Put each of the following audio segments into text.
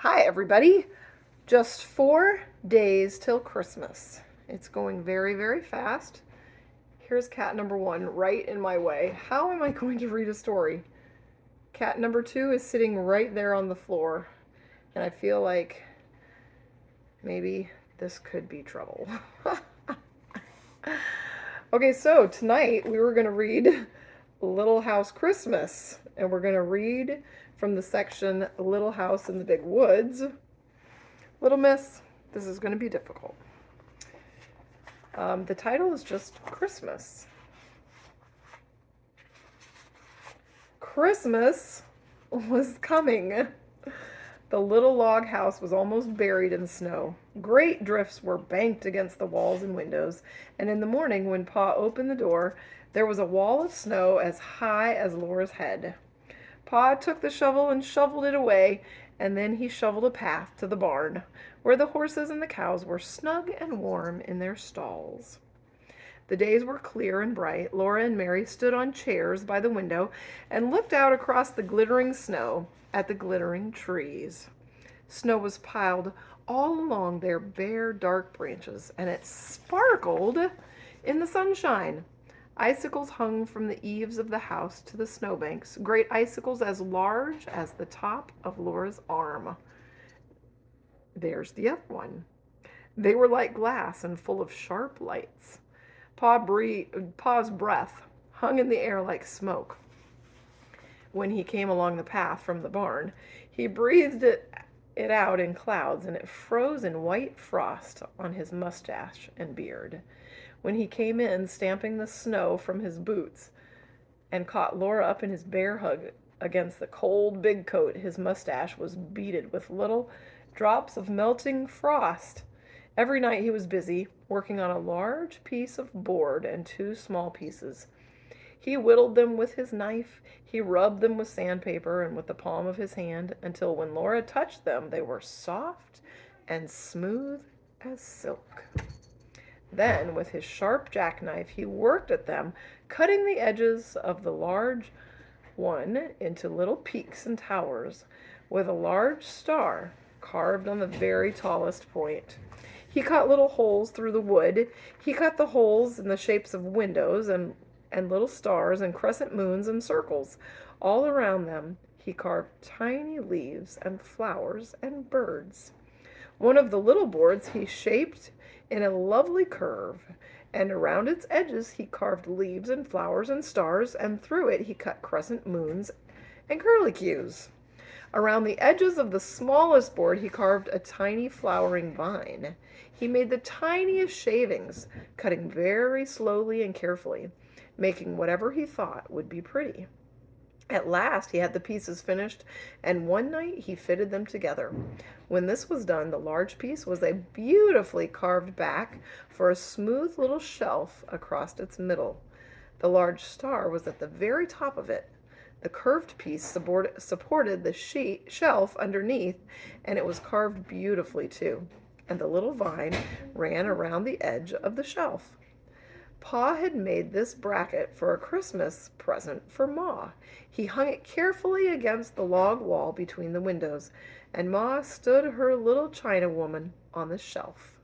Hi, everybody. Just 4 days till Christmas. It's going very, very fast. Here's cat number one right in my way. How am I going to read a story? Cat number two is sitting right there on the floor, and I feel like maybe this could be trouble. Okay, so tonight we were going to read Little House Christmas, and we're going to read from the section Little House in the Big Woods. Little Miss, this is going to be difficult. The title is just Christmas. Christmas was coming. The little log house was almost buried in snow. Great drifts were banked against the walls and windows, and in the morning, when Pa opened the door, there was a wall of snow as high as Laura's head. Pa took the shovel and shoveled it away, and then he shoveled a path to the barn, where the horses and the cows were snug and warm in their stalls. The days were clear and bright. Laura and Mary stood on chairs by the window and looked out across the glittering snow at the glittering trees. Snow was piled all along their bare, dark branches, and it sparkled in the sunshine. Icicles hung from the eaves of the house to the snowbanks, great icicles as large as the top of Laura's arm. There's the other one. They were like glass and full of sharp lights. Pa's breath hung in the air like smoke. When he came along the path from the barn, he breathed it out in clouds, and it froze in white frost on his mustache and beard. When he came in, stamping the snow from his boots, and caught Laura up in his bear hug against the cold big coat, his mustache was beaded with little drops of melting frost. Every night he was busy, working on a large piece of board and two small pieces. He whittled them with his knife, he rubbed them with sandpaper and with the palm of his hand, until when Laura touched them, they were soft and smooth as silk. Then, with his sharp jackknife, he worked at them, cutting the edges of the large one into little peaks and towers, with a large star carved on the very tallest point. He cut little holes through the wood. He cut the holes in the shapes of windows and little stars and crescent moons and circles. All around them he carved tiny leaves and flowers and birds. One of the little boards he shaped in a lovely curve, and around its edges he carved leaves and flowers and stars, and through it he cut crescent moons and curlicues. Around the edges of the smallest board he carved a tiny flowering vine. He made the tiniest shavings, cutting very slowly and carefully, making whatever he thought would be pretty. At last he had the pieces finished, and one night he fitted them together. When this was done, the large piece was a beautifully carved back for a smooth little shelf across its middle. The large star was at the very top of it. The curved piece supported the shelf underneath, and it was carved beautifully too. And the little vine ran around the edge of the shelf. Pa had made this bracket for a Christmas present for Ma. He hung it carefully against the log wall between the windows, and Ma stood her little China woman on the shelf.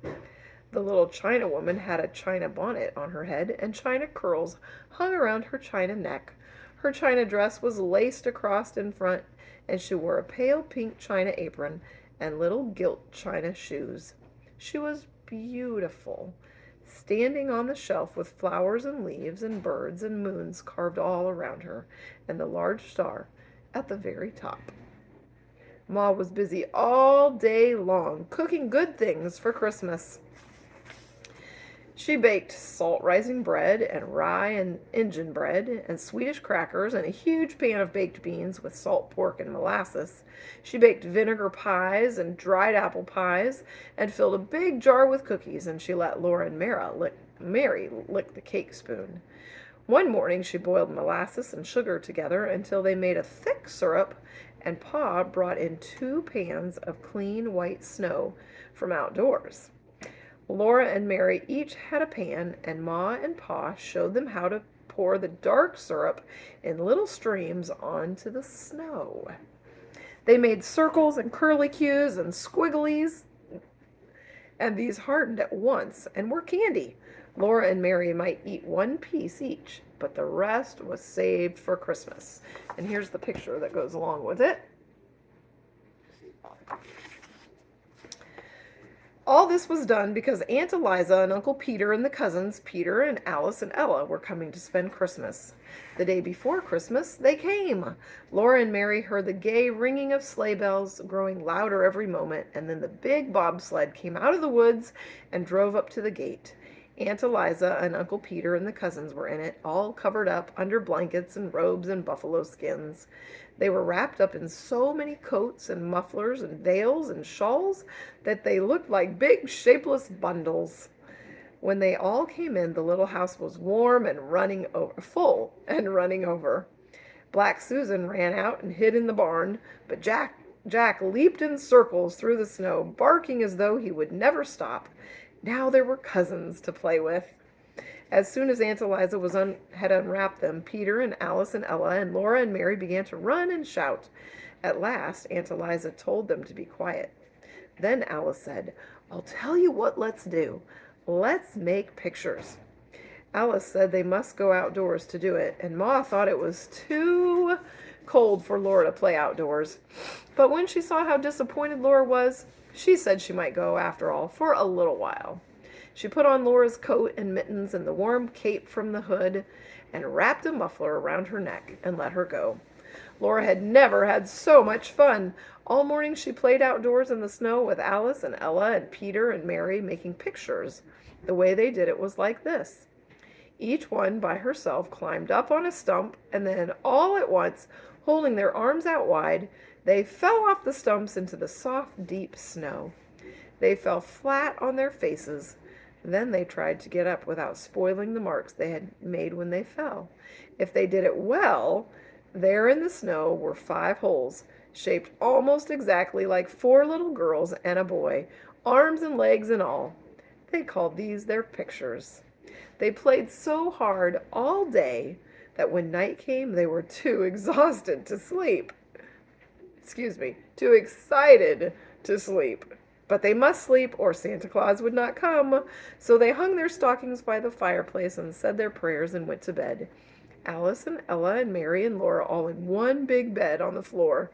The little China woman had a china bonnet on her head, and china curls hung around her china neck. Her china dress was laced across in front, and she wore a pale pink china apron and little gilt china shoes. She was beautiful, standing on the shelf with flowers and leaves and birds and moons carved all around her, and the large star at the very top. Ma was busy all day long cooking good things for Christmas. She baked salt rising bread and rye and Injun bread and Swedish crackers and a huge pan of baked beans with salt pork and molasses. She baked vinegar pies and dried apple pies and filled a big jar with cookies, and she let Laura and Mary lick the cake spoon. One morning she boiled molasses and sugar together until they made a thick syrup, and Pa brought in 2 pans of clean white snow from outdoors. Laura and Mary each had a pan, and Ma and Pa showed them how to pour the dark syrup in little streams onto the snow. They made circles and curlicues and squigglies, and these hardened at once and were candy. Laura and Mary might eat one piece each, but the rest was saved for Christmas. And here's the picture that goes along with it. All this was done because Aunt Eliza and Uncle Peter and the cousins, Peter and Alice and Ella, were coming to spend Christmas. The day before Christmas, they came. Laura and Mary heard the gay ringing of sleigh bells growing louder every moment, and then the big bobsled came out of the woods and drove up to the gate. Aunt Eliza and Uncle Peter and the cousins were in it, all covered up under blankets and robes and buffalo skins. They were wrapped up in so many coats and mufflers and veils and shawls that they looked like big, shapeless bundles. When they all came in, the little house was warm and running over, full and running over. Black Susan ran out and hid in the barn, but Jack leaped in circles through the snow, barking as though he would never stop. Now there were cousins to play with. As soon as Aunt Eliza had unwrapped them, Peter and Alice and Ella and Laura and Mary began to run and shout. At last, Aunt Eliza told them to be quiet. Then Alice said, "I'll tell you what let's do. Let's make pictures." Alice said they must go outdoors to do it, and Ma thought it was too cold for Laura to play outdoors. But when she saw how disappointed Laura was, she said she might go after all for a little while. She put on Laura's coat and mittens and the warm cape from the hood and wrapped a muffler around her neck and let her go. Laura had never had so much fun. All morning she played outdoors in the snow with Alice and Ella and Peter and Mary making pictures. The way they did it was like this. Each one by herself climbed up on a stump, and then all at once, holding their arms out wide, they fell off the stumps into the soft, deep snow. They fell flat on their faces. Then they tried to get up without spoiling the marks they had made when they fell. If they did it well, there in the snow were 5 holes, shaped almost exactly like 4 little girls and a boy, arms and legs and all. They called these their pictures. They played so hard all day that when night came, they were too exhausted to sleep. Too excited to sleep. But they must sleep or Santa Claus would not come. So they hung their stockings by the fireplace and said their prayers and went to bed. Alice and Ella and Mary and Laura all in one big bed on the floor.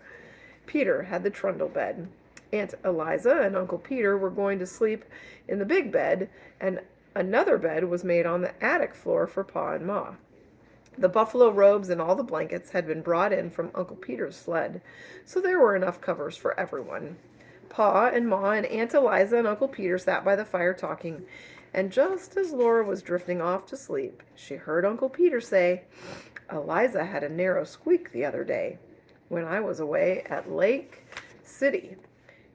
Peter had the trundle bed. Aunt Eliza and Uncle Peter were going to sleep in the big bed, and another bed was made on the attic floor for Pa and Ma. The buffalo robes and all the blankets had been brought in from Uncle Peter's sled, so there were enough covers for everyone. Pa and Ma and Aunt Eliza and Uncle Peter sat by the fire talking, and just as Laura was drifting off to sleep, she heard Uncle Peter say, "Eliza had a narrow squeak the other day when I was away at Lake City.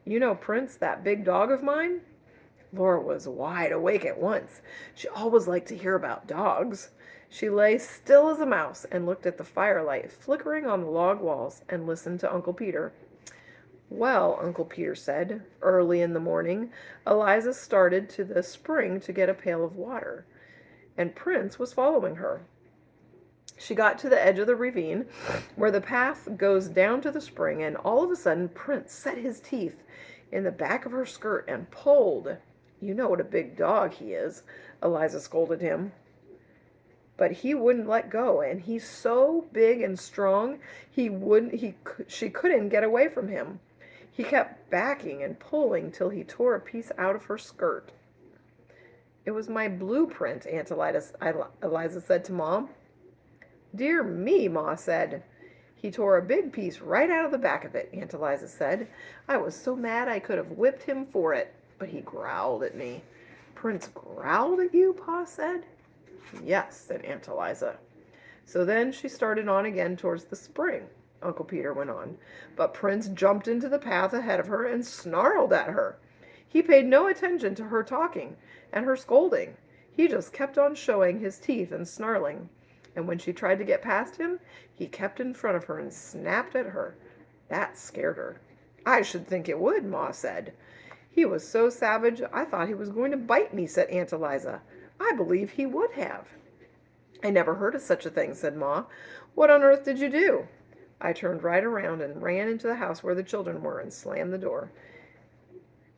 You know Prince, that big dog of mine?" Laura was wide awake at once. She always liked to hear about dogs. She lay still as a mouse and looked at the firelight flickering on the log walls and listened to Uncle Peter. "Well," Uncle Peter said, early in the morning, Eliza started to the spring to get a pail of water, and Prince was following her. She got to the edge of the ravine where the path goes down to the spring, and all of a sudden Prince set his teeth in the back of her skirt and pulled. "You know what a big dog he is," Eliza scolded him. But he wouldn't let go, and he's so big and strong, she couldn't get away from him. He kept backing and pulling till he tore a piece out of her skirt. "It was my blueprint," Aunt Eliza said to Mom. "Dear me," Ma said. "He tore a big piece right out of the back of it," Aunt Eliza said. "I was so mad I could have whipped him for it, but he growled at me." "Prince growled at you?" Pa said. "Yes," said Aunt Eliza. "So then she started on again towards the spring," Uncle Peter went on. "But Prince jumped into the path ahead of her and snarled at her. He paid no attention to her talking and her scolding. He just kept on showing his teeth and snarling. And when she tried to get past him, he kept in front of her and snapped at her. That scared her." "I should think it would," Ma said. "He was so savage, I thought he was going to bite me," said Aunt Eliza. "I believe he would have." "I never heard of such a thing," said Ma. "What on earth did you do?" I turned right around and ran into the house where the children were and slammed the door.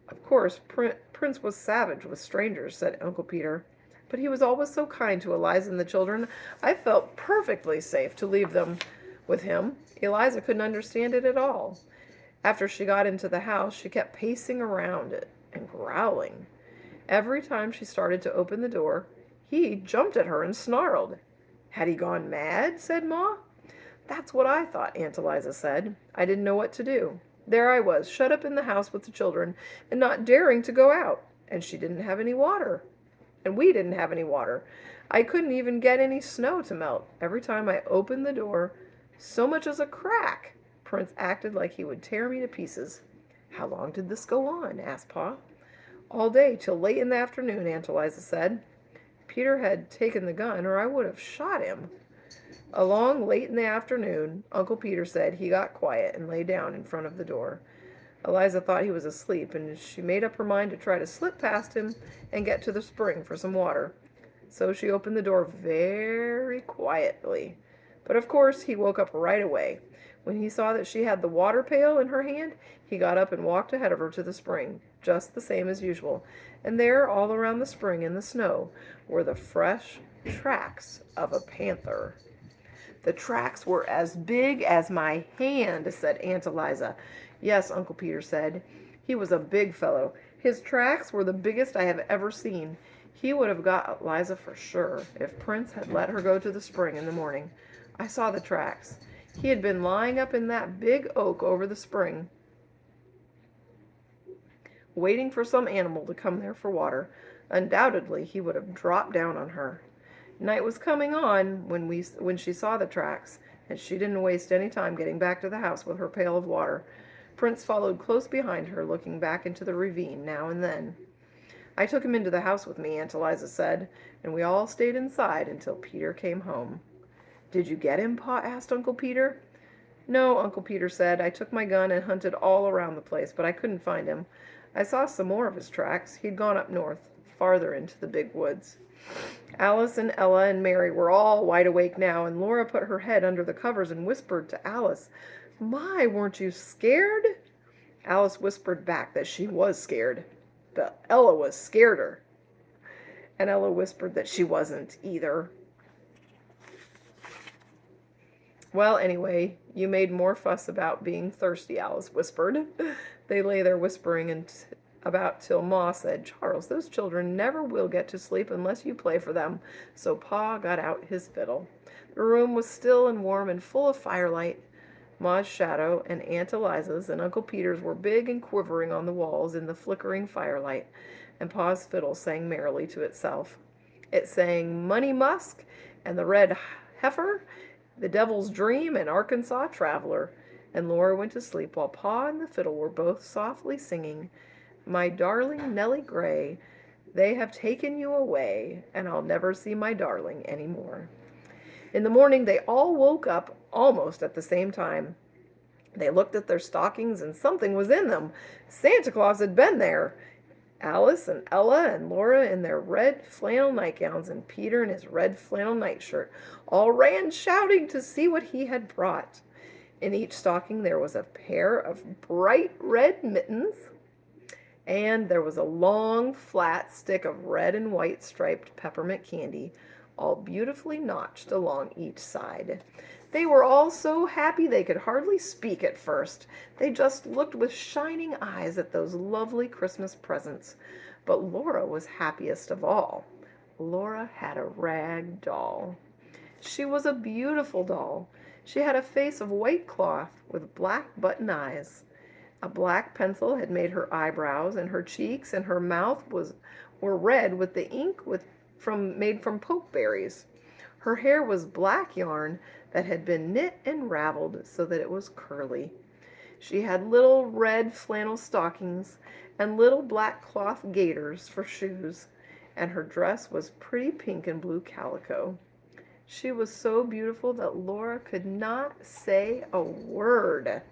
Of course, Prince was savage with strangers, said Uncle Peter. But he was always so kind to Eliza and the children. I felt perfectly safe to leave them with him. Eliza couldn't understand it at all. After she got into the house, she kept pacing around it and growling. Every time she started to open the door, he jumped at her and snarled. Had he gone mad? Said Ma. That's what I thought, Aunt Eliza said. I didn't know what to do. There I was, shut up in the house with the children, and not daring to go out. And she didn't have any water. And we didn't have any water. I couldn't even get any snow to melt. Every time I opened the door, so much as a crack, Prince acted like he would tear me to pieces. How long did this go on? Asked Pa. All day, till late in the afternoon, Aunt Eliza said. Peter had taken the gun, or I would have shot him. Along late in the afternoon, Uncle Peter said he got quiet and lay down in front of the door. Eliza thought he was asleep, and she made up her mind to try to slip past him and get to the spring for some water. So she opened the door very quietly. But of course he woke up right away. When he saw that she had the water pail in her hand, he got up and walked ahead of her to the spring, just the same as usual. And there, all around the spring in the snow, were the fresh tracks of a panther. The tracks were as big as my hand, said Aunt Eliza. Yes, Uncle Peter said. He was a big fellow. His tracks were the biggest I have ever seen. He would have got Eliza for sure if Prince had let her go to the spring in the morning. I saw the tracks. He had been lying up in that big oak over the spring, waiting for some animal to come there for water. Undoubtedly, he would have dropped down on her. Night was coming on when she saw the tracks, and she didn't waste any time getting back to the house with her pail of water. Prince followed close behind her, looking back into the ravine now and then. I took him into the house with me, Aunt Eliza said, and we all stayed inside until Peter came home. Did you get him, Pa? Asked Uncle Peter. No, Uncle Peter said. I took my gun and hunted all around the place, but I couldn't find him. I saw some more of his tracks. He'd gone up north, farther into the big woods. Alice and Ella and Mary were all wide awake now, and Laura put her head under the covers and whispered to Alice, My, weren't you scared? Alice whispered back that she was scared, but Ella was scareder. And Ella whispered that she wasn't either. Well, anyway, you made more fuss about being thirsty, Alice whispered. They lay there whispering about till Ma said, Charles, those children never will get to sleep unless you play for them. So Pa got out his fiddle. The room was still and warm and full of firelight. Ma's shadow and Aunt Eliza's and Uncle Peter's were big and quivering on the walls in the flickering firelight, and Pa's fiddle sang merrily to itself. It sang Money Musk and the Red Heifer, The Devil's Dream, and Arkansas Traveler. And Laura went to sleep while Pa and the fiddle were both softly singing, My darling Nellie Gray, they have taken you away, and I'll never see my darling any more. In the morning they all woke up almost at the same time. They looked at their stockings, and something was in them. Santa Claus had been there. Alice and Ella and Laura in their red flannel nightgowns, and Peter in his red flannel nightshirt all ran shouting to see what he had brought. In each stocking there was a pair of bright red mittens, and there was a long, flat stick of red and white striped peppermint candy, all beautifully notched along each side. They were all so happy they could hardly speak at first. They just looked with shining eyes at those lovely Christmas presents. But Laura was happiest of all. Laura had a rag doll. She was a beautiful doll. She had a face of white cloth with black button eyes. A black pencil had made her eyebrows, and her cheeks and her mouth were red with the ink made from pokeberries. Her hair was black yarn that had been knit and raveled so that it was curly. She had little red flannel stockings and little black cloth gaiters for shoes, and her dress was pretty pink and blue calico. She was so beautiful that Laura could not say a word.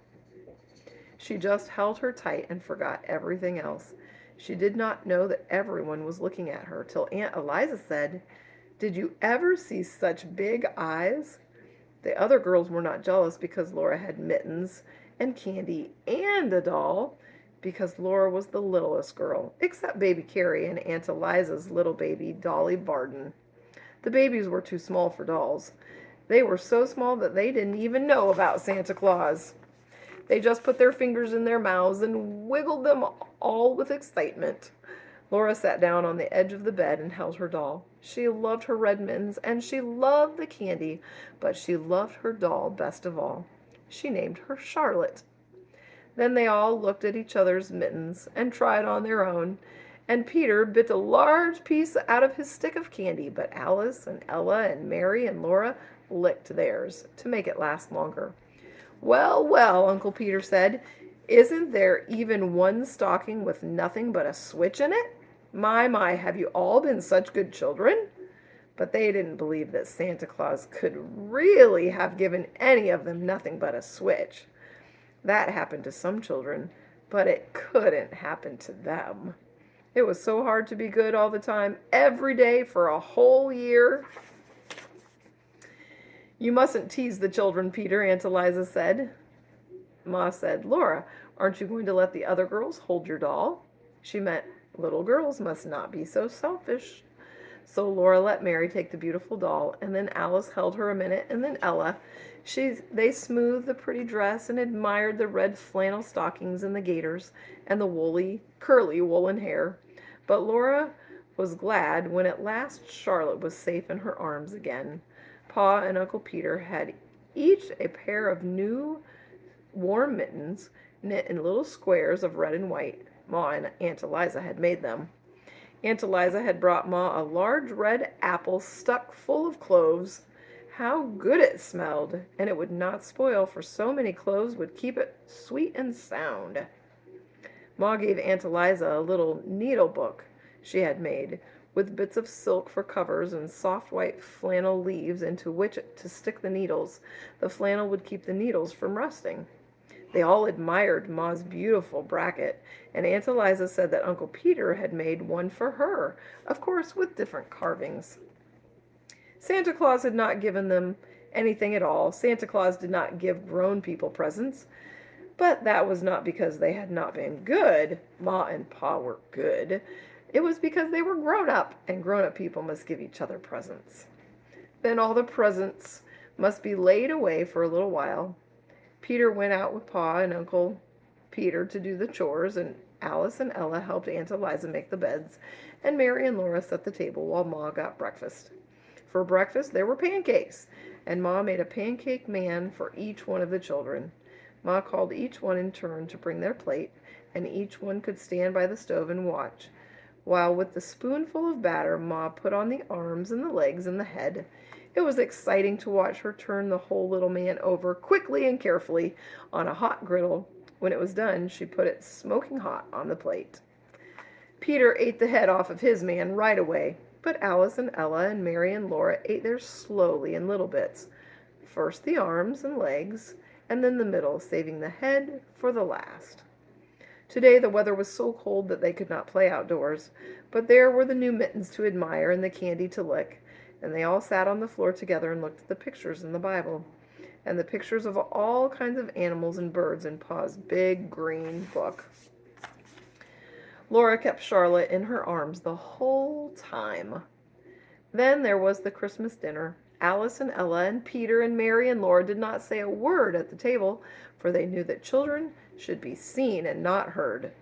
She just held her tight and forgot everything else. She did not know that everyone was looking at her till Aunt Eliza said, Did you ever see such big eyes? The other girls were not jealous because Laura had mittens and candy and a doll, because Laura was the littlest girl, except baby Carrie and Aunt Eliza's little baby, Dolly Varden. The babies were too small for dolls. They were so small that they didn't even know about Santa Claus. They just put their fingers in their mouths and wiggled them all with excitement. Laura sat down on the edge of the bed and held her doll. She loved her red mittens and she loved the candy, but she loved her doll best of all. She named her Charlotte. Then they all looked at each other's mittens and tried on their own, and Peter bit a large piece out of his stick of candy, but Alice and Ella and Mary and Laura licked theirs to make it last longer. Well, well, Uncle Peter said, isn't there even one stocking with nothing but a switch in it? My, have you all been such good children? But they didn't believe that Santa Claus could really have given any of them nothing but a switch. That happened to some children, but it couldn't happen to them. It was so hard to be good all the time, every day for a whole year. You mustn't tease the children, Peter, Aunt Eliza said. Ma said, Laura, aren't you going to let the other girls hold your doll? She meant little girls must not be so selfish. So Laura let Mary take the beautiful doll, and then Alice held her a minute, and then Ella. They smoothed the pretty dress and admired the red flannel stockings and the gaiters and the woolly, curly woolen hair. But Laura was glad when at last Charlotte was safe in her arms again. Pa and Uncle Peter had each a pair of new warm mittens knit in little squares of red and white. Ma and Aunt Eliza had made them. Aunt Eliza had brought Ma a large red apple stuck full of cloves. How good it smelled, and it would not spoil, for so many cloves would keep it sweet and sound. Ma gave Aunt Eliza a little needle book she had made, with bits of silk for covers and soft white flannel leaves into which to stick the needles. The flannel would keep the needles from rusting. They all admired Ma's beautiful bracket, and Aunt Eliza said that Uncle Peter had made one for her, of course with different carvings. Santa Claus had not given them anything at all. Santa Claus did not give grown people presents, but that was not because they had not been good. Ma and Pa were good. It was because they were grown up, and grown-up people must give each other presents. Then all the presents must be laid away for a little while. Peter went out with Pa and Uncle Peter to do the chores, and Alice and Ella helped Aunt Eliza make the beds, and Mary and Laura set the table while Ma got breakfast. For breakfast there were pancakes, and Ma made a pancake man for each one of the children. Ma called each one in turn to bring their plate, and each one could stand by the stove and watch, while with the spoonful of batter Ma put on the arms and the legs and the head. It was exciting to watch her turn the whole little man over quickly and carefully on a hot griddle. When it was done, she put it smoking hot on the plate. Peter ate the head off of his man right away, but Alice and Ella and Mary and Laura ate theirs slowly in little bits. First the arms and legs, and then the middle, saving the head for the last. Today the weather was so cold that they could not play outdoors, but there were the new mittens to admire and the candy to lick, and they all sat on the floor together and looked at the pictures in the Bible, and the pictures of all kinds of animals and birds in Pa's big green book. Laura kept Charlotte in her arms the whole time. Then there was the Christmas dinner. Alice and Ella and Peter and Mary and Laura did not say a word at the table, for they knew that children should be seen and not heard.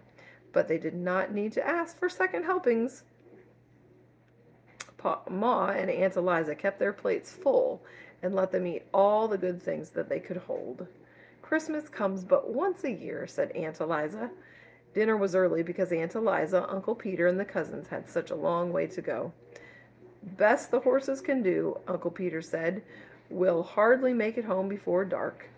But they did not need to ask for second helpings. Ma and Aunt Eliza kept their plates full and let them eat all the good things that they could hold. Christmas comes but once a year, said Aunt Eliza. Dinner was early because Aunt Eliza, Uncle Peter, and the cousins had such a long way to go. Best the horses can do, Uncle Peter said. We'll hardly make it home before dark.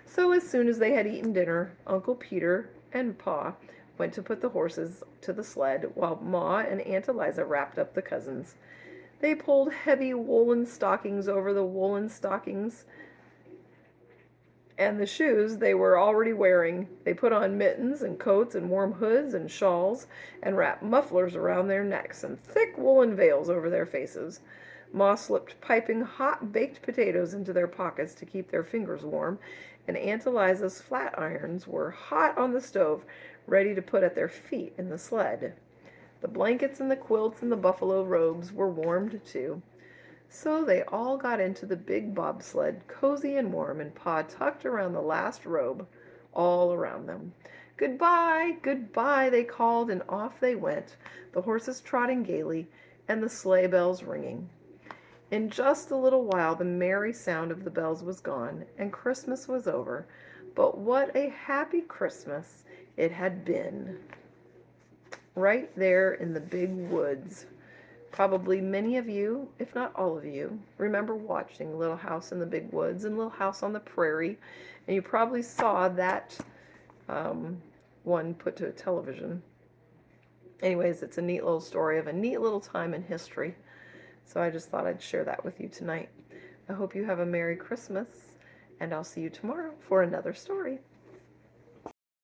So as soon as they had eaten dinner, Uncle Peter and Pa went to put the horses to the sled, while Ma and Aunt Eliza wrapped up the cousins. They pulled heavy woolen stockings over the woolen stockings and the shoes they were already wearing. They put on mittens and coats and warm hoods and shawls and wrapped mufflers around their necks and thick woolen veils over their faces. Ma slipped piping hot baked potatoes into their pockets to keep their fingers warm, and Aunt Eliza's flat irons were hot on the stove, ready to put at their feet in the sled. The blankets and the quilts and the buffalo robes were warmed too. So they all got into the big bobsled, cozy and warm, and Pa tucked around the last robe all around them. Goodbye, goodbye, they called, and off they went, the horses trotting gaily and the sleigh bells ringing. In just a little while the merry sound of the bells was gone, and Christmas was over. But what a happy Christmas it had been! Right there in the big woods. Probably many of you, if not all of you, remember watching Little House in the Big Woods and Little House on the Prairie, and you probably saw that one put to television. Anyways, it's a neat little story of a neat little time in history. So I just thought I'd share that with you tonight. I hope you have a Merry Christmas, and I'll see you tomorrow for another story.